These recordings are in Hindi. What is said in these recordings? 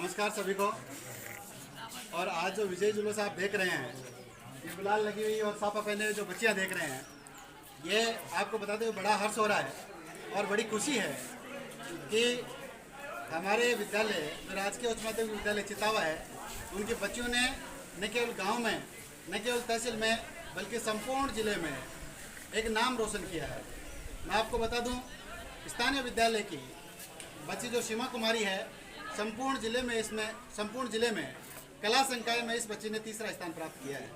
नमस्कार सभी को। और आज जो विजय जुलूस आप देख रहे हैं, ये गुलाल लगी हुई और साफा पहने हुए जो बच्चियां देख रहे हैं, ये आपको बताते हुए बड़ा हर्ष हो रहा है और बड़ी खुशी है कि हमारे विद्यालय जो राजकीय उच्च माध्यमिक विद्यालय चितावा है, उनकी बच्चियों ने न केवल गांव में, न केवल तहसील में, बल्कि संपूर्ण जिले में एक नाम रोशन किया है। मैं आपको बता दूं, स्थानीय विद्यालय की बच्ची जो सीमा कुमारी है, संपूर्ण जिले में कला संकाय में इस बच्ची ने तीसरा स्थान प्राप्त किया है।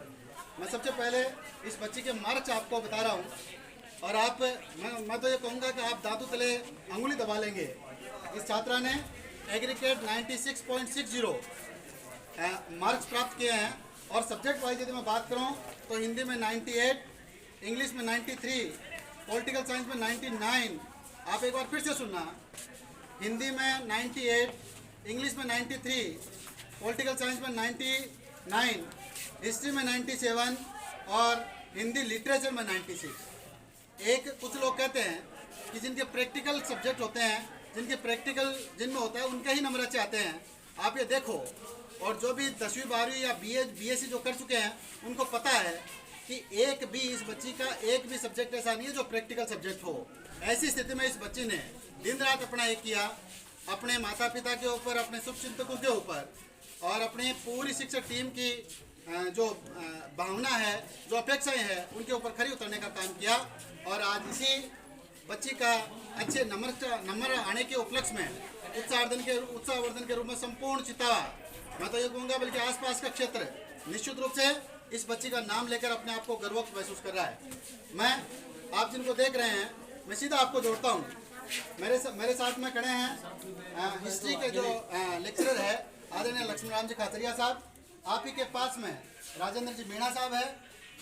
मैं सबसे पहले इस बच्ची के मार्क्स आपको बता रहा हूँ और मैं तो ये कहूँगा कि आप दांतों तले अंगुली दबा लेंगे। इस छात्रा ने एग्रीगेट 96.60 मार्क्स प्राप्त किए हैं और सब्जेक्ट वाइज यदि मैं बात करूँ तो हिंदी में 98, इंग्लिश में 93, पॉलिटिकल साइंस में 99। आप एक बार फिर से सुनना, हिंदी में 98, इंग्लिश में 93, पॉलिटिकल साइंस में 99, हिस्ट्री में 97 और हिंदी लिटरेचर में 96। कुछ लोग कहते हैं कि जिनके प्रैक्टिकल सब्जेक्ट होते हैं, जिनके प्रैक्टिकल जिनमें होता है, उनके ही नंबर अच्छे आते हैं। आप ये देखो, और जो भी 10वीं 12वीं या बीएससी जो कर चुके हैं, उनको पता है कि इस बच्ची का एक भी सब्जेक्ट ऐसा नहीं है जो प्रैक्टिकल सब्जेक्ट हो। ऐसी स्थिति में इस बच्ची ने दिन रात अपना एक किया, अपने माता पिता के ऊपर, अपने शुभचिंतकों के ऊपर और अपनी पूरी शिक्षक टीम की जो भावना है, जो अपेक्षाएं हैं, उनके ऊपर खरी उतरने का काम किया। और आज इसी बच्ची का अच्छे नंबर आने के उपलक्ष्य में उत्साहवर्धन के रूप में संपूर्ण चितावा, मैं तो ये कहूँगा बल्कि आसपास का क्षेत्र निश्चित रूप से इस बच्ची का नाम लेकर अपने आप को गर्वयुक्त महसूस कर रहा है। मैं आप जिनको देख रहे हैं, मैं सीधा आपको जोड़ता हूँ। मेरे साथ में खड़े हैं हिस्ट्री के जो लेक्चरर है आदरणीय लक्ष्मण राम जी खाचरिया साहब। आप ही के पास में राजेंद्र जी मीणा साहब है।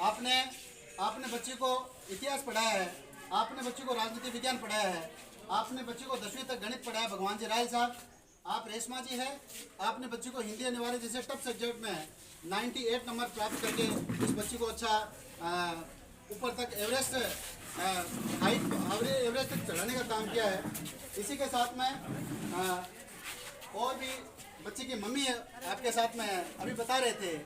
आपने बच्ची को इतिहास पढ़ाया है, आपने बच्ची को राजनीति विज्ञान पढ़ाया है, आपने बच्ची को 10वीं तक गणित पढ़ाया भगवान जी राय साहब। आप रेशमा जी है, आपने बच्ची को हिंदी अनिवार्य जैसे टफ सब्जेक्ट में 98 नंबर प्राप्त करके इस बच्ची को अच्छा ऊपर तक एवरेस्ट तक चढ़ाने का काम किया है। इसी के साथ में और भी बच्ची की मम्मी आपके साथ में अभी बता रहे थे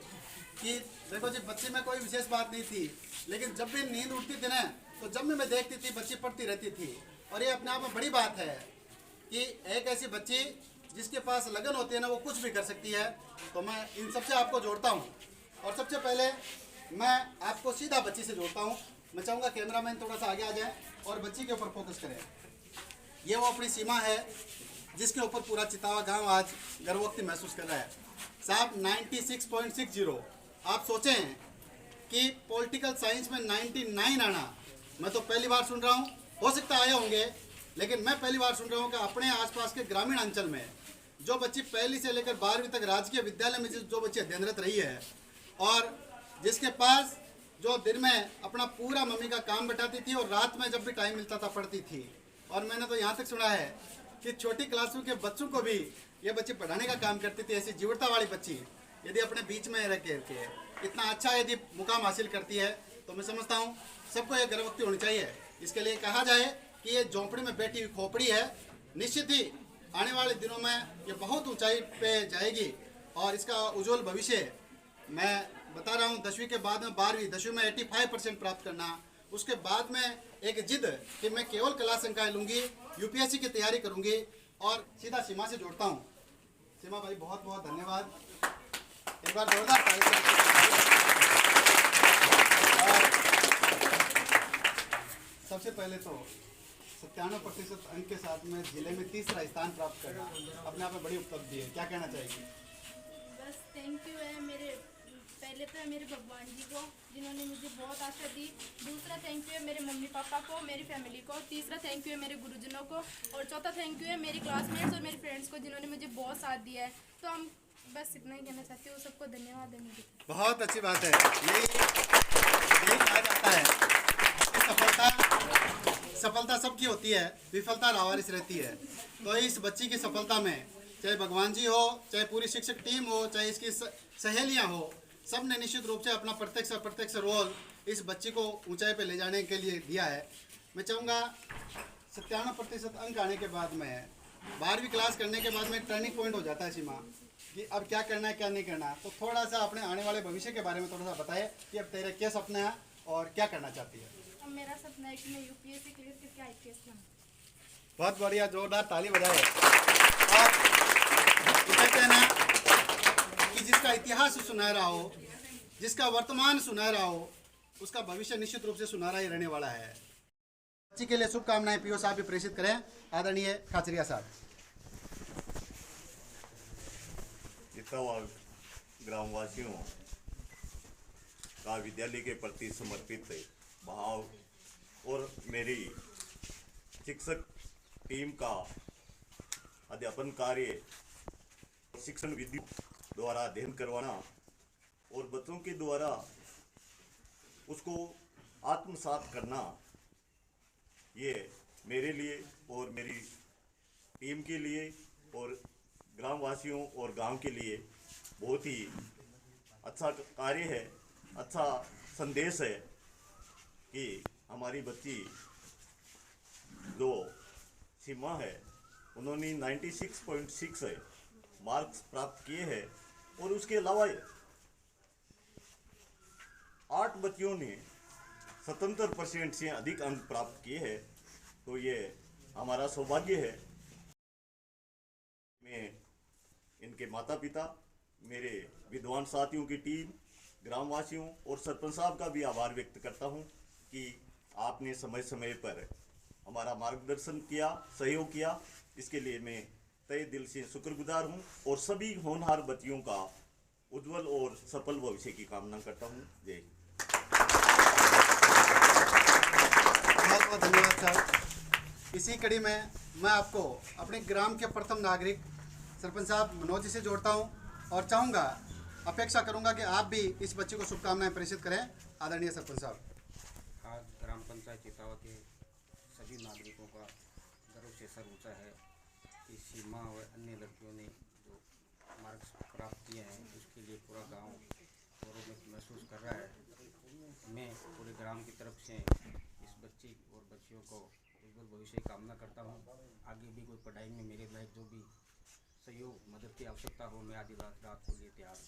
कि देखो जी, बच्ची में कोई विशेष बात नहीं थी, लेकिन जब भी नींद उठती थी ना, तो जब मैं देखती थी बच्ची पढ़ती रहती थी। और ये अपने आप में बड़ी बात है कि एक ऐसी बच्ची जिसके पास लगन होती है ना, वो कुछ भी कर सकती है। तो मैं इन सबसे आपको जोड़ता हूँ और सबसे पहले मैं आपको सीधा बच्ची से जोड़ता हूँ। मैं चाहूँगा कैमरामैन थोड़ा सा आगे आ जाए और बच्ची के ऊपर फोकस करें। ये वो अपनी सीमा है जिसके ऊपर पूरा चितावा गांव आज गर्वोक्ति महसूस कर रहा है। साहब 96.60, आप सोचें कि पॉलिटिकल साइंस में 99 आना, मैं तो पहली बार सुन रहा हूँ, हो सकता आए होंगे, लेकिन मैं पहली बार सुन रहा हूँ कि अपने आसपास के ग्रामीण अंचल में जो बच्ची पहली से लेकर 12वीं तक राजकीय विद्यालय में जो बच्ची अध्ययनरत रही है और जिसके पास जो दिन में अपना पूरा मम्मी का काम बैठाती थी और रात में जब भी टाइम मिलता था पढ़ती थी। और मैंने तो यहाँ तक सुना है कि छोटी क्लासों के बच्चों को भी ये बच्ची पढ़ाने का काम करती थी। ऐसी जीवटता वाली बच्ची यदि अपने बीच में रह के इतना अच्छा यदि मुकाम हासिल करती है, तो मैं समझता हूँ सबको ये गर्वयुक्ति होनी चाहिए। इसके लिए कहा जाए कि ये झोंपड़ी में बैठी हुई खोपड़ी है, निश्चित ही आने वाले दिनों में ये बहुत ऊंचाई पे जाएगी और इसका उज्जवल भविष्य। मैं बता रहा हूँ, 10वीं के बाद में 12वीं, 10वीं में 85% प्राप्त करना, उसके बाद में एक जिद कि मैं केवल कला संकाय लूँगी, यूपीएससी की तैयारी करूँगी। और सीधा सीमा से जोड़ता हूँ। सीमा भाई बहुत बहुत धन्यवाद, एक बार जोरदार सबसे पहले तो 97% अंक के साथ में जिले में तीसरा स्थान प्राप्त करना अपने आप में बड़ी उपलब्धि है। क्या कहना चाहेगी? बस थैंक यू है पहले तो है मेरे भगवान जी को, जिन्होंने मुझे बहुत आशा दी। दूसरा थैंक यू है मेरे मम्मी पापा को, मेरी फैमिली को। तीसरा थैंक यू है मेरे गुरुजनों को और चौथा थैंक यू है मेरी क्लासमेट्स और मेरे फ्रेंड्स को, जिन्होंने मुझे बहुत साथ दिया है। तो हम बस इतना ही कहना चाहती हूँ, सबको धन्यवाद है मुझे। बहुत अच्छी बात है। यही कहा जाता है कि सफलता सबकी होती है, विफलता लावारिस रहती है। तो इस बच्ची की सफलता में चाहे भगवान जी हो, चाहे पूरी शिक्षक टीम हो, चाहे इसकी सहेलियां हो, सब ने निश्चित रूप से अपना प्रत्यक्ष रोल इस बच्ची को ऊंचाई पे ले जाने के लिए दिया है। मैं चाहूँगा 97% अंक आने के बाद में 12वीं क्लास करने के बाद में टर्निंग पॉइंट हो जाता है सीमा कि अब क्या करना है क्या नहीं करना है। तो थोड़ा सा अपने आने वाले भविष्य के बारे में थोड़ा सा बताए कि अब तेरे क्या सपने हैं और क्या करना चाहती है। अब मेरा सपना है कि मैं यूपीएससी क्लियर करके आईपीएस बनूं। बहुत बढ़िया, जोरदार ताली बजाए। और कहते हैं ना कि जिसका इतिहास सुनहरा हो, जिसका वर्तमान सुनहरा हो, उसका भविष्य निश्चित रूप से सुनहरा ही रहने वाला है। बच्ची के लिए शुभकामनाएं पीओ साहब भी प्रेषित करें, आदरणीय खाचरिया साहब। जितना ग्रामवासियों का विद्यालय के प्रति समर्पित भाव और मेरी शिक्षक टीम का अध्यापन कार्य, शिक्षण विधि द्वारा अध्ययन करवाना और बच्चों के द्वारा उसको आत्मसात करना, ये मेरे लिए और मेरी टीम के लिए और ग्रामवासियों और गांव के लिए बहुत ही अच्छा कार्य है, अच्छा संदेश है कि हमारी बच्ची जो सीमा है उन्होंने 96.6 मार्क्स प्राप्त किए हैं और उसके अलावा 8 बच्चियों ने 77% से अधिक अंक प्राप्त किए हैं। तो ये हमारा सौभाग्य है। मैं इनके माता पिता, मेरे विद्वान साथियों की टीम, ग्रामवासियों और सरपंच साहब का भी आभार व्यक्त करता हूं कि आपने समय समय पर हमारा मार्गदर्शन किया, सहयोग किया। इसके लिए मैं तहे दिल से शुक्रगुजार हूं और सभी होनहार बच्चियों का उज्जवल और सफल भविष्य की कामना करता हूं। जय हिंद। बहुत बहुत धन्यवाद साहब। इसी कड़ी में मैं आपको अपने ग्राम के प्रथम नागरिक सरपंच साहब मनोज जी से जोड़ता हूं और चाहूँगा, अपेक्षा करूँगा कि आप भी इस बच्चे को शुभकामनाएं प्रेषित करें। आदरणीय सरपंच साहब। आज ग्राम पंचायत चितावा के सभी नागरिकों का गर्व से सर ऊँचा है कि सीमा और अन्य लड़कियों ने जो मार्क्स प्राप्त किए हैं उसके लिए पूरा गांव गौरव महसूस कर रहा है। मैं पूरे ग्राम की तरफ से इस बच्ची और बच्चियों को उज्जवल भविष्य की कामना करता हूँ। आगे भी कोई पढ़ाई में मेरे लायक जो भी सहयोग मदद की आवश्यकता हो, मैं आधी रात को लिए तैयार हूँ।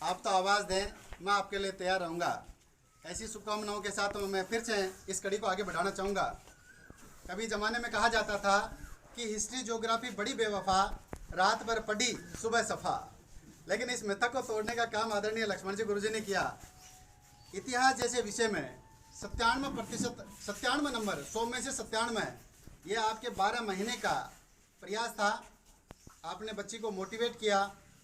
आप तो आवाज़ दें, मैं आपके लिए तैयार रहूँगा। ऐसी शुभकामनाओं के साथ मैं फिर से इस कड़ी को आगे बढ़ाना चाहूँगा। कभी ज़माने में कहा जाता था कि हिस्ट्री ज्योग्राफी बड़ी बेवफा, रात भर पढ़ी सुबह सफ़ा। लेकिन इस मिथक को तोड़ने का काम आदरणीय लक्ष्मण जी गुरुजी ने किया। इतिहास जैसे विषय में 97 नंबर 100 में से 97, ये आपके 12 महीने का प्रयास था। आपने बच्ची को मोटिवेट किया,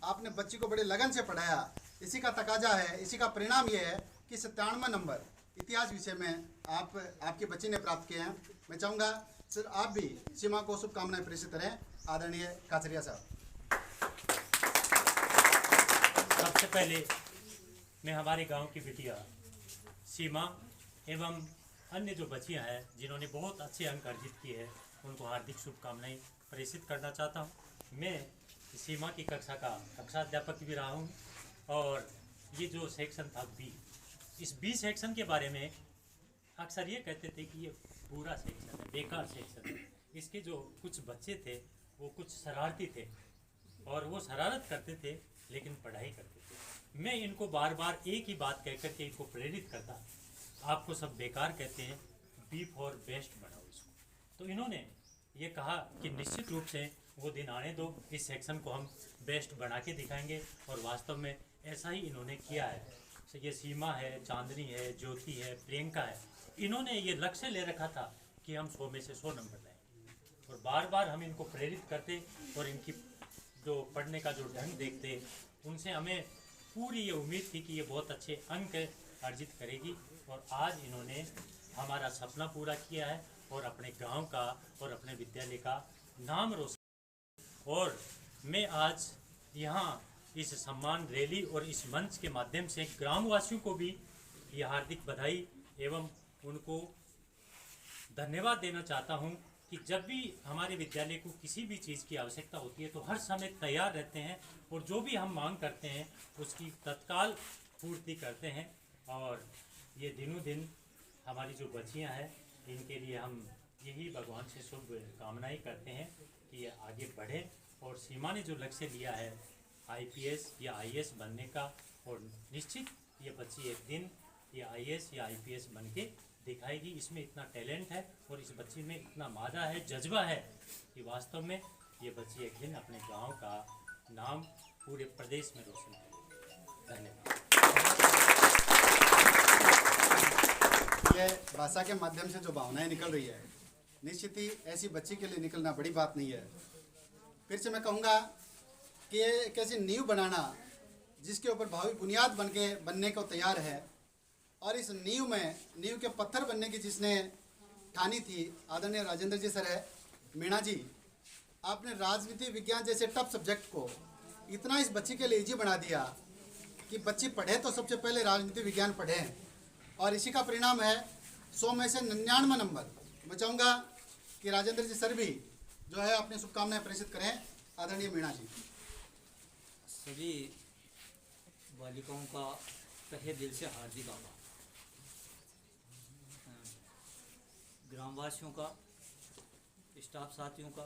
आपने बच्ची को बड़े लगन से पढ़ाया। इसी का तकाजा है, इसी का परिणाम ये है कि 97 नंबर इतिहास विषय में आपकी बच्ची ने प्राप्त किए हैं। मैं चाहूँगा सर आप भी सीमा को शुभकामनाएं प्रेषित करें। आदरणीय खाचरिया साहब। सबसे पहले मैं हमारे गांव की बिटिया सीमा एवं अन्य जो बच्चियां हैं जिन्होंने बहुत अच्छे अंक अर्जित किए हैं उनको हार्दिक शुभकामनाएं प्रेषित करना चाहता हूं। मैं सीमा की कक्षा अध्यापक भी रहा हूं और ये जो सेक्शन था इस बी सेक्शन के बारे में अक्सर ये कहते थे कि ये पूरा सेक्शन है, बेकार सेक्शन है। इसके जो कुछ बच्चे थे वो कुछ शरारती थे और वो शरारत करते थे लेकिन पढ़ाई करते थे। मैं इनको बार बार एक ही बात कह करके इनको प्रेरित करता, आपको सब बेकार कहते हैं, बी फॉर बेस्ट बनाओ इसको। तो इन्होंने ये कहा कि निश्चित रूप से वो दिन आने दो, इस सेक्शन को हम बेस्ट बना के दिखाएंगे और वास्तव में ऐसा ही इन्होंने किया है। ये सीमा है, चांदनी है, ज्योति है, प्रियंका है, इन्होंने ये लक्ष्य ले रखा था कि हम 100 में से 100 नंबर लाएंगे और बार बार हम इनको प्रेरित करते और इनकी जो पढ़ने का जो ढंग देखते उनसे हमें पूरी ये उम्मीद थी कि ये बहुत अच्छे अंक अर्जित करेगी। और आज इन्होंने हमारा सपना पूरा किया है और अपने गांव का और अपने विद्यालय का नाम रोशन। और मैं आज यहाँ इस सम्मान रैली और इस मंच के माध्यम से ग्रामवासियों को भी ये हार्दिक बधाई एवं उनको धन्यवाद देना चाहता हूँ कि जब भी हमारे विद्यालय को किसी भी चीज़ की आवश्यकता होती है तो हर समय तैयार रहते हैं और जो भी हम मांग करते हैं उसकी तत्काल पूर्ति करते हैं। और ये दिनों दिन हमारी जो बच्चियां हैं इनके लिए हम यही भगवान से शुभ कामनाएं करते हैं कि ये आगे बढ़े और सीमा ने जो लक्ष्य लिया है आईपीएस या आईएएस बनने का, और निश्चित ये बच्ची एक दिन ये आईएएस या आईपीएस बन के दिखाएगी। इसमें इतना टैलेंट है और इस बच्ची में इतना मादा है, जज्बा है कि वास्तव में ये बच्ची एक दिन अपने गांव का नाम पूरे प्रदेश में रोशन करेगी। धन्यवाद। ये भाषा के माध्यम से जो भावनाएं निकल रही है, निश्चित ही ऐसी बच्ची के लिए निकलना बड़ी बात नहीं है। फिर से मैं कहूँगा कि ये एक ऐसी नींव बनाना जिसके ऊपर भावी बुनियाद बनने को तैयार है, और इस नींव के पत्थर बनने की जिसने ठानी थी आदरणीय राजेंद्र जी सर है। मीणा जी, आपने राजनीति विज्ञान जैसे टफ सब्जेक्ट को इतना इस बच्ची के लिए इजी बना दिया कि बच्ची पढ़े तो सबसे पहले राजनीति विज्ञान पढ़ें, और इसी का परिणाम है 100 में से 99 नंबर। मैं चाहूँगा कि राजेंद्र जी सर भी जो है अपनी शुभकामनाएं प्रेषित करें। आदरणीय मीणा जी। सभी बालिकाओं का तहे दिल से हार्दिक आभार। ग्रामवासियों का, स्टाफ साथियों का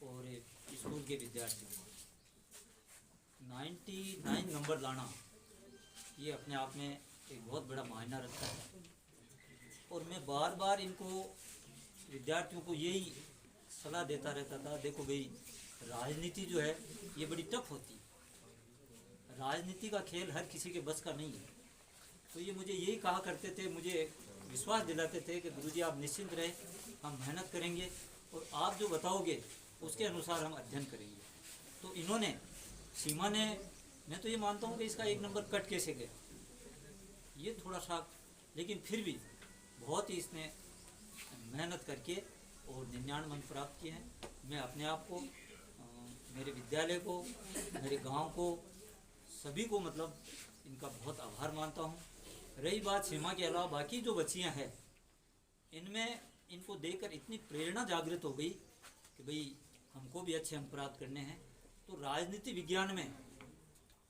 और स्कूल के विद्यार्थियों का 99 नंबर लाना ये अपने आप में एक बहुत बड़ा मायना रखता है। और मैं बार बार इनको विद्यार्थियों को यही सलाह देता रहता था, देखो भाई राजनीति जो है ये बड़ी टफ होती है, राजनीति का खेल हर किसी के बस का नहीं है। तो ये मुझे यही कहा करते थे, मुझे विश्वास दिलाते थे कि गुरुजी आप निश्चिंत रहे, हम मेहनत करेंगे और आप जो बताओगे उसके अनुसार हम अध्ययन करेंगे। तो इन्होंने, सीमा ने, मैं तो ये मानता हूँ कि इसका 1 नंबर कट कैसे गया ये थोड़ा सा, लेकिन फिर भी बहुत ही इसने मेहनत करके और 99 अंक प्राप्त किए हैं। मैं अपने आप को, मेरे विद्यालय को, मेरे गांव को, सभी को मतलब इनका बहुत आभार मानता हूँ। रही बात सीमा के अलावा बाकी जो बच्चियाँ हैं, इनमें इनको देखकर इतनी प्रेरणा जागृत हो गई कि भाई हमको भी अच्छे अंक प्राप्त करने हैं। तो राजनीति विज्ञान में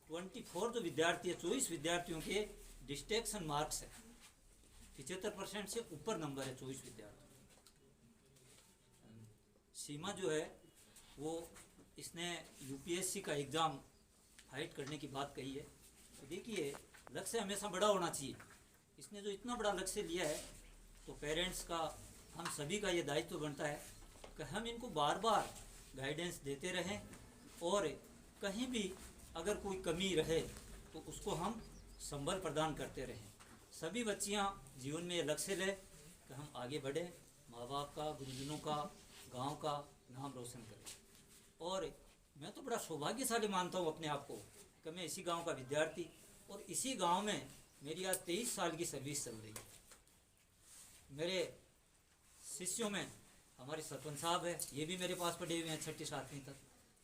24 जो विद्यार्थी है, 24 विद्यार्थियों के डिस्टिंक्शन मार्क्स है, 75% से ऊपर नंबर है 24 विद्यार्थी। सीमा जो है वो, इसने यूपीएससी का एग्ज़ाम फाइट करने की बात कही है। तो देखिए लक्ष्य हमेशा बड़ा होना चाहिए। इसने जो इतना बड़ा लक्ष्य लिया है, तो पेरेंट्स का, हम सभी का ये दायित्व बनता है कि हम इनको बार बार गाइडेंस देते रहें, और कहीं भी अगर कोई कमी रहे तो उसको हम संबल प्रदान करते रहें। सभी बच्चियां जीवन में ये लक्ष्य लें कि हम आगे बढ़ें, माँ बाप का, गुरुजनों का, गांव का नाम रोशन करें। और मैं तो बड़ा सौभाग्यशाली मानता हूँ अपने आप को कि मैं इसी गांव का विद्यार्थी, और इसी गांव में मेरी आज 23 साल की सर्विस चल रही है। मेरे शिष्यों में हमारे सरपंच साहब है, ये भी मेरे पास पढ़े हुए हैं 6ठी 7वीं तक।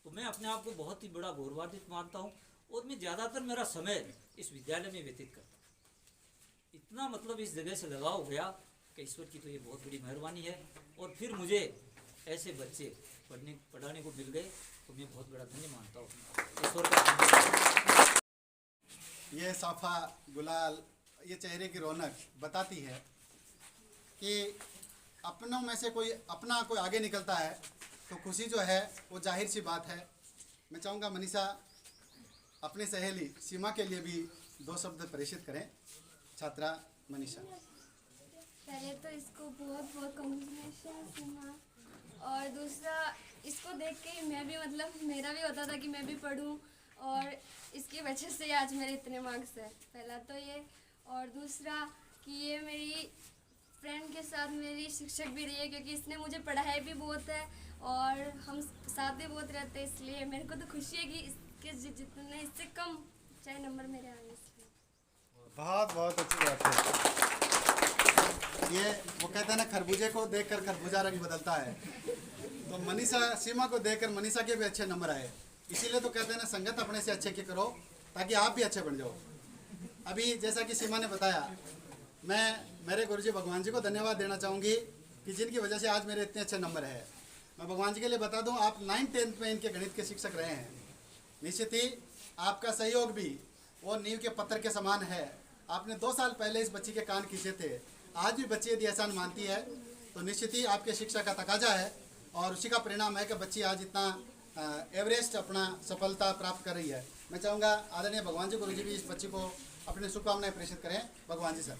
तो मैं अपने आप को बहुत ही बड़ा गौरवान्वित मानता हूँ, और मैं ज़्यादातर मेरा समय इस विद्यालय में व्यतीत करता हूँ। इतना मतलब इस जगह से लगाव हो गया कि ईश्वर की तो ये बहुत बड़ी मेहरबानी है। और फिर मुझे ऐसे बच्चे पढ़ाने को मिल गए, तो मैं बहुत बड़ा धन्य मानता हूँ ईश्वर का। ये साफा गुलाल, ये चेहरे की रौनक बताती है कि अपनों में से कोई आगे निकलता है तो खुशी जो है वो जाहिर सी बात है। मैं चाहूँगा मनीषा अपनी सहेली सीमा के लिए भी 2 शब्द प्रेषित करें। छात्रा मनीषा। पहले तो इसको बहुत बहुत कांग्रेचुलेशन सीमा, और दूसरा इसको देख के मैं भी, मतलब मेरा भी होता था कि मैं भी पढूं, और इसकी वजह से आज मेरे इतने मार्क्स हैं। पहला तो ये, और दूसरा कि ये मेरी फ्रेंड के साथ मेरी शिक्षक भी रही है, क्योंकि इसने मुझे पढ़ाया भी बहुत है और हम साथ भी बहुत रहते हैं। इसलिए मेरे को तो खुशी है कि इसके जितने इससे कम चाहे नंबर मेरे आए। बहुत बहुत अच्छी बात है। ये वो कहते हैं ना, खरबूजे को देखकर खरबूजा रंग बदलता है। तो मनीषा, सीमा को देखकर मनीषा के भी अच्छे नंबर आए। इसीलिए तो कहते हैं ना, संगत अपने से अच्छे की करो ताकि आप भी अच्छे बन जाओ। अभी जैसा कि सीमा ने बताया, मैं मेरे गुरुजी भगवान जी को धन्यवाद देना चाहूँगी कि जिनकी वजह से आज मेरे इतने अच्छे नंबर है। मैं भगवान जी के लिए बता दूँ, आप 9th-10th में इनके गणित के शिक्षक रहे हैं। निश्चित ही आपका सहयोग भी वो नींव के पत्थर के समान है। आपने 2 साल पहले इस बच्ची के कान खींचे थे आज भी बच्ची यदि एहसान मानती है तो निश्चित ही आपके शिक्षा का तकाजा है और उसी का परिणाम है कि बच्ची आज इतना एवरेस्ट अपना सफलता प्राप्त कर रही है। मैं चाहूँगा आदरणीय भगवान जी गुरु जी भी इस बच्ची को अपनी शुभकामनाएं प्रेषित करें। भगवान जी सर।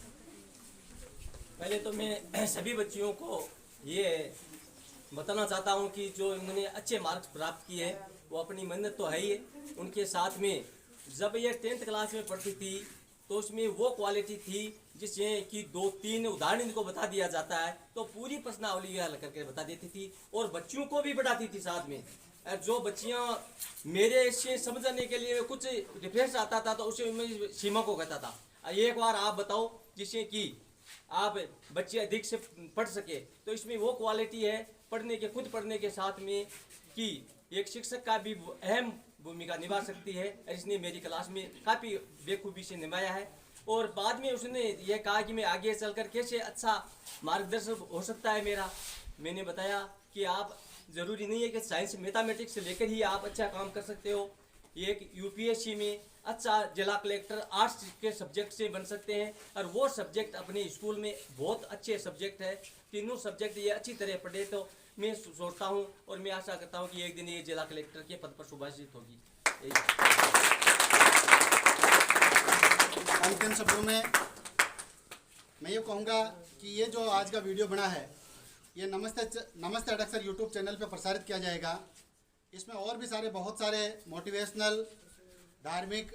पहले तो मैं सभी बच्चियों को ये बताना चाहता हूँ कि जो इन्होंने अच्छे मार्क्स प्राप्त किए हैं वो अपनी मेहनत तो है ही है, उनके साथ में जब ये 10th क्लास में पढ़ती थी तो उसमें वो क्वालिटी थी जिसमें कि 2-3 उदाहरण इनको बता दिया जाता है तो पूरी प्रश्नावली हल करके बता देती थी और बच्चियों को भी बढ़ाती थी साथ में। जो बच्चियां मेरे से समझने के लिए कुछ डिफरेंस आता था तो उसे मैं सीमा को कहता था एक बार आप बताओ जिससे कि आप बच्चे अधिक से पढ़ सके। तो इसमें वो क्वालिटी है पढ़ने के खुद पढ़ने के साथ में कि एक शिक्षक का भी अहम भूमिका निभा सकती है। इसने मेरी क्लास में काफ़ी बेखूबी से निभाया है और बाद में उसने ये कहा कि मैं आगे चलकर कैसे अच्छा मार्गदर्शन हो सकता है मेरा। मैंने बताया कि आप ज़रूरी नहीं है कि साइंस मैथमेटिक्स से लेकर ही आप अच्छा काम कर सकते हो। एक यूपीएससी में अच्छा जिला कलेक्टर आर्ट्स के सब्जेक्ट से बन सकते हैं और वो सब्जेक्ट अपने स्कूल में बहुत अच्छे सब्जेक्ट है। तीनों सब्जेक्ट ये अच्छी तरह पढ़े तो मैं सोचता हूँ और मैं आशा करता हूँ कि एक दिन ये जिला कलेक्टर के पद पर सुभाषित होगी। अंतिम शब्दों में मैं ये कहूँगा कि ये जो आज का वीडियो बना है ये नमस्ते अडक्सर यूट्यूब चैनल पे प्रसारित किया जाएगा। इसमें और भी बहुत सारे मोटिवेशनल, धार्मिक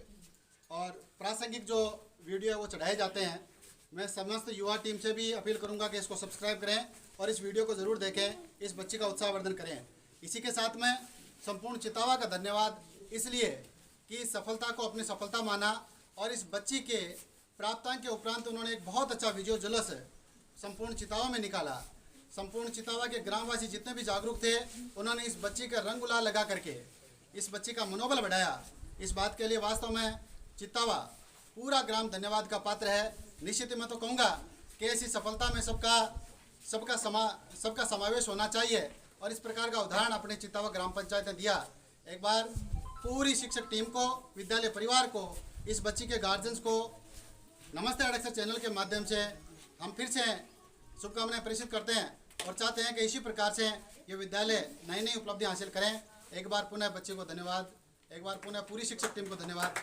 और प्रासंगिक जो वीडियो है वो चढ़ाए जाते हैं। मैं समस्त युवा टीम से भी अपील करूंगा कि इसको सब्सक्राइब करें और इस वीडियो को ज़रूर देखें, इस बच्ची का उत्साहवर्धन करें। इसी के साथ में संपूर्ण चितावा का धन्यवाद इसलिए कि सफलता को अपनी सफलता माना और इस बच्ची के प्राप्तांक के उपरांत उन्होंने एक बहुत अच्छा विजय जुलूस संपूर्ण चितावा में निकाला। संपूर्ण चितावा के ग्रामवासी जितने भी जागरूक थे उन्होंने इस बच्ची का रंग गुलाल लगा करके इस बच्ची का मनोबल बढ़ाया। इस बात के लिए वास्तव में चितावा पूरा ग्राम धन्यवाद का पात्र है। निश्चित मैं तो कहूँगा कि ऐसी सफलता में सबका समावेश होना चाहिए और इस प्रकार का उदाहरण अपने चितावा ग्राम पंचायत ने दिया। एक बार पूरी शिक्षक टीम को, विद्यालय परिवार को, इस बच्ची के गार्जियंस को नमस्ते अडक्सर चैनल के माध्यम से हम फिर से शुभकामनाएं प्रेषित करते हैं और चाहते हैं कि इसी प्रकार से ये विद्यालय नई नई उपलब्धियां हासिल करें। एक बार पुनः बच्चे को धन्यवाद, एक बार पुनः पूरी शिक्षक टीम को धन्यवाद।